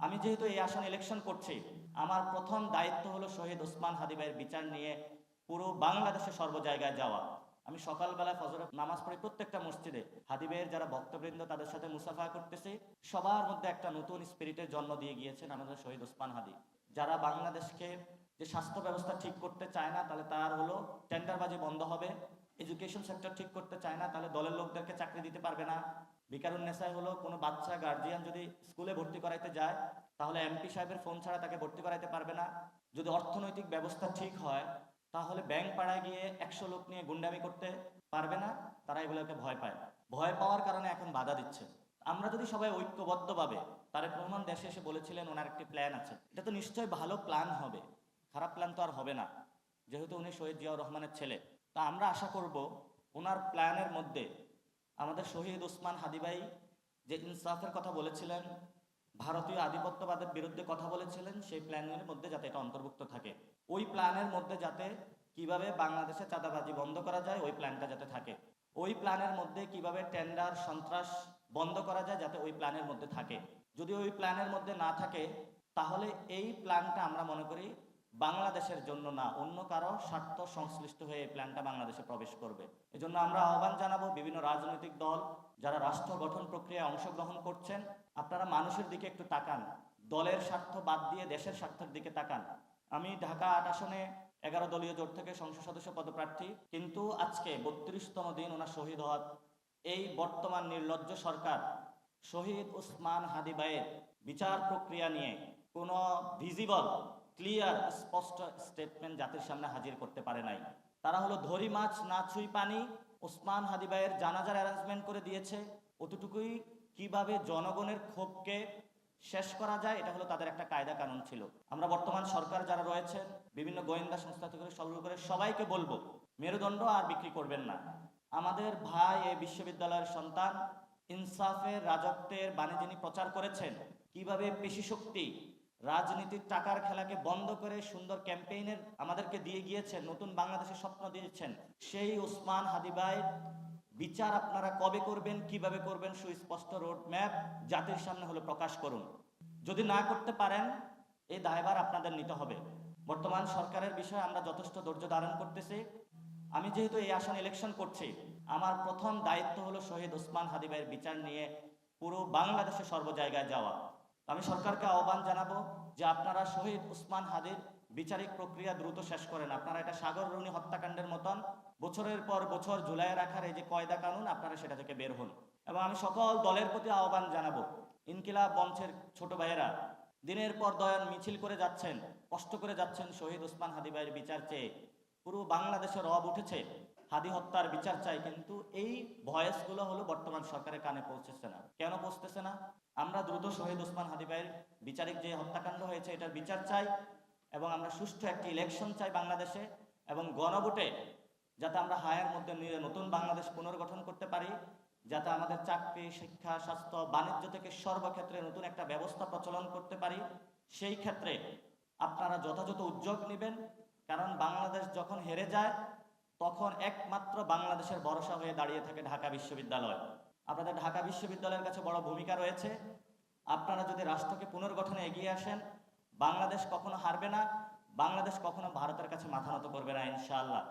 আমি যেহেতু এই আসনে ইলেকশন করছি, আমার প্রথম দায়িত্ব হলো শহীদ ওসমান হাদি ভাইয়ের বিচার নিয়ে পুরো বাংলাদেশে সর্ব জায়গায় যাওয়া। আমি সকালবেলা ফজরের নামাজ পড়ি প্রত্যেকটা মসজিদে, হাদি ভাইয়ের যারা ভক্তবৃন্দ তাদের সাথে মুসাফা করতেছি। সবার মধ্যে একটা নতুন স্পিরিটের জন্ম দিয়ে গিয়েছেন আমাদের শহীদ ওসমান হাদি। যারা বাংলাদেশকে যে স্বাস্থ্য ব্যবস্থা ঠিক করতে চায় না, তাহলে তার হলো টেন্ডারবাজি বন্ধ হবে। এডুকেশন সেক্টর ঠিক করতে চায় না, তাহলে দলের লোকদেরকে চাকরি দিতে পারবে না। বিকারুন্নেসায় হলো কোনো বাচ্চা গার্জিয়ান যদি স্কুলে ভর্তি করাইতে যায়, তাহলে এমপি সাহেবের ফোন ছাড়া তাকে ভর্তি করাইতে পারবে না। যদি অর্থনৈতিক ব্যবস্থা ঠিক হয়, তাহলে ব্যাংক পাড়ায় গিয়ে 100 লোক নিয়ে গুন্ডামি করতে পারবে না। তারা এগুলোকে ভয় পায়, ভয় পাওয়ার কারণে এখন বাধা দিচ্ছে। আমরা যদি সবাই ঐক্যবদ্ধভাবে, তারেক রহমান দেশে এসে বলেছিলেন ওনার একটি প্ল্যান আছে, এটা তো নিশ্চয়ই ভালো প্ল্যান হবে, খারাপ প্ল্যান তো আর হবে না, যেহেতু উনি শহীদ জিয়াউর রহমানের ছেলে। তা আমরা আশা করব ওনার প্ল্যানের মধ্যে আমাদের শহীদ ওসমান হাদি ভাই যে ইনসাফের কথা বলেছিলেন, ভারতীয় আধিপত্যবাদের বিরুদ্ধে কথা বলেছিলেন, সেই প্ল্যানের মধ্যে যাতে এটা অন্তর্ভুক্ত থাকে। ওই প্ল্যানের মধ্যে যাতে কিভাবে বাংলাদেশে চাঁদাবাজি বন্ধ করা যায় ওই প্ল্যানটা যাতে থাকে। ওই প্ল্যানের মধ্যে কিভাবে টেন্ডার সন্ত্রাস বন্ধ করা যায় যাতে ওই প্ল্যানের মধ্যে থাকে। যদি ওই প্ল্যানের মধ্যে না থাকে, তাহলে এই প্ল্যানটা আমরা মনে করি বাংলাদেশের জন্য না, অন্য কারো স্বার্থ সংশ্লিষ্ট হয়ে এই প্ল্যানটা বাংলাদেশে প্রবেশ করবে। এজন্য আমরা আহ্বান জানাবো বিভিন্ন রাজনৈতিক দল যারা রাষ্ট্র গঠন প্রক্রিয়ায় অংশগ্রহণ করছেন, আপনারা মানুষের দিকে একটু তাকান, দলের স্বার্থ বাদ দিয়ে দেশের স্বার্থের দিকে তাকান। আমি ঢাকা ৮ আসনে 11 দলীয় জোট থেকে সংসদ সদস্য পদপ্রার্থী, কিন্তু আজকে 32তম দিন ওনার শহীদ হওয়ার এই বর্তমান নির্লজ্জ সরকার শহীদ ওসমান হাদি ভাইয়ের বিচার প্রক্রিয়া নিয়ে কোনো ভিজিবল ক্লিয়ার স্পষ্ট স্টেটমেন্ট জাতির সামনে হাজির করতে পারে নাই। তারা হলো ধরি মাছ না ছুঁই পানি, ওসমান হাদি ভাইয়ের জানাজার অ্যারেঞ্জমেন্ট করে দিয়েছে। অতটুকুই কিভাবে জনগণের ক্ষোভকে শেষ করা যায়, এটা হলো তাদের একটা কায়দা কানুন ছিল। আমরা বর্তমান সরকার যারা রয়েছেন, বিভিন্ন গোয়েন্দা সংস্থা থেকে শুরু করে সবাইকে বলবো, মেরুদণ্ড আর বিক্রি করবেন না। আমাদের ভাই এই বিশ্ববিদ্যালয়ের সন্তান, ইনসাফের রাজত্বের বাণী যিনি প্রচার করেছেন, কিভাবে পেশি শক্তি রাজনীতির টাকার খেলাকে বন্ধ করে সুন্দর ক্যাম্পেইনের আমাদেরকে দিয়ে গিয়েছেন, নতুন বাংলাদেশের স্বপ্ন দিয়েছেন, সেই ওসমান হাদি ভাই বিচার আপনারা কবে করবেন, কিভাবে করবেন, সুস্পষ্ট রোড ম্যাপ জাতির সামনে হলো প্রকাশ করুন। যদি না করতে পারেন, এই দায়ভার আপনাদের নিতে হবে। বর্তমান সরকারের বিষয়ে আমরা যথেষ্ট ধৈর্য ধারণ করতেছি। আমি যেহেতু এই আসনে ইলেকশন করছি, আমার প্রথম দায়িত্ব হলো শহীদ ওসমান হাদি ভাইয়ের বিচার নিয়ে পুরো বাংলাদেশে সর্ব জায়গায় যাওয়া। আমি সরকারকে আহ্বান জানাবো যে আপনারা শহীদ ওসমান হাদির বিচারিক প্রক্রিয়া দ্রুত শেষ করেন। আপনারা এটা সাগর রুনি হত্যাকাণ্ডের মতন বছরের পর বছর ঝুলাইয়ে রাখার এই যে কয়দা কানুন, আপনারা সেটা থেকে বের হন। এবং আমি সকল দলের প্রতি আহ্বান জানাবো, ইনকিলাব মঞ্চের ছোট ভাইয়েরা দিনের পর দয়ান মিছিল করে যাচ্ছেন, কষ্ট করে যাচ্ছেন শহীদ ওসমান হাদি ভাইয়ের বিচার চেয়ে। পুরো বাংলাদেশে রব উঠেছে, হাদি হত্যার বিচার চাই, কিন্তু এই ভয়েসগুলো হলো বর্তমান সরকারের কানে পৌঁছেছে না। কেন পৌঁছতেছে না? আমরা দ্রুত শহীদ ওসমান হাদি ভাইয়ের বিচারিক যে হত্যাকাণ্ড হয়েছে এটার বিচার চাই, এবং আমরা সুষ্ঠু একটি ইলেকশন চাই বাংলাদেশে, এবং গণভোটে যাতে আমরা হায়ের মধ্যে নিয়ে নতুন বাংলাদেশ পুনর্গঠন করতে পারি, যাতে আমাদের চাকরি, শিক্ষা, স্বাস্থ্য, বাণিজ্য থেকে সর্বক্ষেত্রে নতুন একটা ব্যবস্থা প্রচলন করতে পারি। সেই ক্ষেত্রে আপনারা যথাযথ উদ্যোগ নেবেন, কারণ বাংলাদেশ যখন হেরে যায়, তখন একমাত্র বাংলাদেশের ভরসা হয়ে দাঁড়িয়ে থাকে ঢাকা বিশ্ববিদ্যালয়। আপনাদের ঢাকা বিশ্ববিদ্যালয়ের কাছে বড় ভূমিকা রয়েছে। আপনারা যদি রাষ্ট্রকে পুনর্গঠনে এগিয়ে আসেন, বাংলাদেশ কখনো হারবে না, বাংলাদেশ কখনো ভারতের কাছে মাথা নত করবে না, ইনশাআল্লাহ।